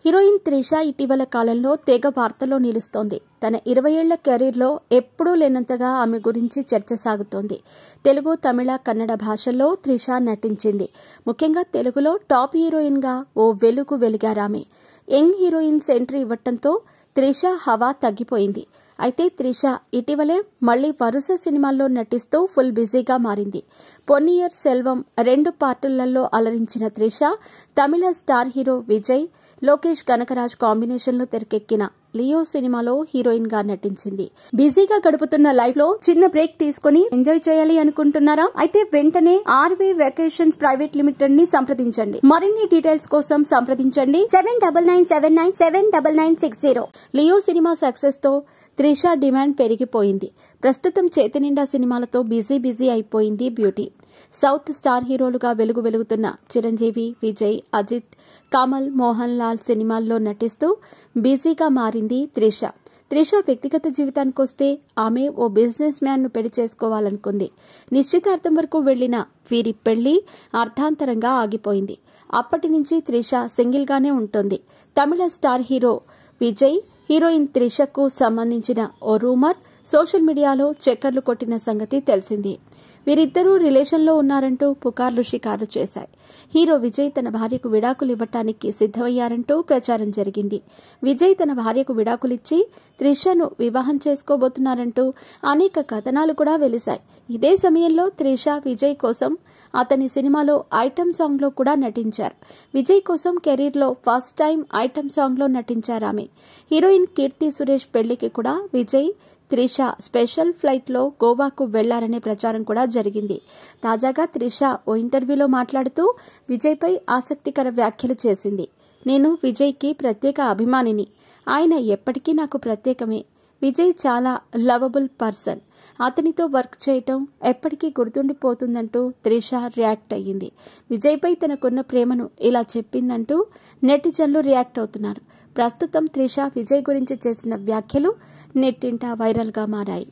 Heroine Trisha ఇటీవల కాలంలో తెగ వార్తల్లో నిలుస్తోంది. తన 20 ఏళ్ల కెరీర్లో ఎప్పుడూ లేనంతగా ఆమె గురించి చర్చ సాగుతోంది. తెలుగు, తమిళ, కన్నడ భాషల్లో త్రిష నటించింది. ముఖ్యంగా తెలుగులో టాప్ హీరోయిన్గా ఓ వెలుగు వెలిగారామె. యంగ్ హీరోయిన్స్ ఎంట్రీ ఇవ్వడంతో త్రిష హవా తగ్గిపోయింది. అయితే త్రిష ఇటీవలే మళ్లీ వరుస సినిమాల్లో నటిస్తూ ఫుల్ బిజీగా మారింది. పొన్నియిర్ సెల్వం 2 పార్టులలో అలరించిన త్రిష తమిళ స్టార్ హీరో విజయ్, లోకేష్ కనకరాజ్ కాంబినేషన్లో తెరకెక్కిన లియో సినిమాలో హీరోయిన్ గా నటించింది. బిజీగా గడుపుతున్న లైఫ్ లో చిన్న బ్రేక్ తీసుకుని ఎంజాయ్ చేయాలి అనుకుంటున్నారా? అయితే వెంటనే ఆర్వీ వెకేషన్స్ ప్రైవేట్ లిమిటెడ్ ని సంప్రదించండి. మరిన్ని డీటెయిల్స్ కోసం సంప్రదించండి 7997979960. లియో సినిమా సక్సెస్ తో త్రిష డిమాండ్ పెరిగిపోయింది. ప్రస్తుతం చేతినిండా సినిమాలతో బిజీ అయిపోయింది బ్యూటీ. సౌత్ స్టార్ హీరోలుగా వెలుగుతున్న చిరంజీవి, విజయ్, అజిత్, కమల్, మోహన్ లాల్ సినిమాల్లో నటిస్తూ బిజీగా మారింది త్రిష. త్రిష వ్యక్తిగత జీవితానికొస్తే ఆమె ఓ బిజినెస్ మ్యాన్ ను పెళ్లి చేసుకోవాలనుకుంది. నిశ్చితార్థం వరకు వెళ్లిన వీరి పెళ్లి అర్ధాంతరంగా ఆగిపోయింది. అప్పటి నుంచి త్రిష సింగిల్ గానే ఉంటుంది. తమిళ స్టార్ హీరో విజయ్, హీరోయిన్ త్రిషకు సంబంధించిన ఓ రూమర్ సోషల్ మీడియాలో చక్కర్లు కొట్టిన సంగతి తెలిసింది. వీరిద్దరూ రిలేషన్లో ఉన్నారంటూ పుకార్లు షికారు చేశాయి. హీరో విజయ్ తన భార్యకు విడాకులు ఇవ్వటానికి సిద్దమయ్యారంటూ ప్రచారం జరిగింది. విజయ్ తన భార్యకు విడాకులిచ్చి త్రిషను వివాహం చేసుకోబోతున్నారంటూ అనేక కథనాలు కూడా వెలిశాయి. ఇదే సమయంలో త్రిష విజయ్ కోసం అతని సినిమాలో ఐటమ్ సాంగ్ లో కూడా నటించారు. విజయ్ కోసం కెరీర్ లో ఫస్ట్ టైం ఐటమ్ సాంగ్ లో నటించారామె. హీరోయిన్ కీర్తి సురేష్ పెళ్లికి కూడా విజయ్, త్రిష స్పెషల్ ఫ్లైట్ లో గోవాకు వెళ్లారనే ప్రచారం కూడా జరిగింది. తాజాగా త్రిష ఓ ఇంటర్వ్యూలో మాట్లాడుతూ విజయ్ పై ఆసక్తికర వ్యాఖ్యలు చేసింది. నేను విజయ్ కి ప్రత్యేక అభిమానిని. ఆయన ఎప్పటికీ నాకు ప్రత్యేకమే. విజయ్ చాలా లవబుల్ పర్సన్. అతనితో వర్క్ చేయటం ఎప్పటికీ గుర్తుండిపోతుందంటూ త్రిష రియాక్ట్ అయ్యింది. విజయ్ పై తనకున్న ప్రేమను ఇలా చెప్పిందంటూ నెటిజన్లు రియాక్ట్ అవుతున్నారు. ప్రస్తుతం త్రిష విజయ్ గురించి చేసిన వ్యాఖ్యలు నెట్టింట వైరల్ గా మారాయి.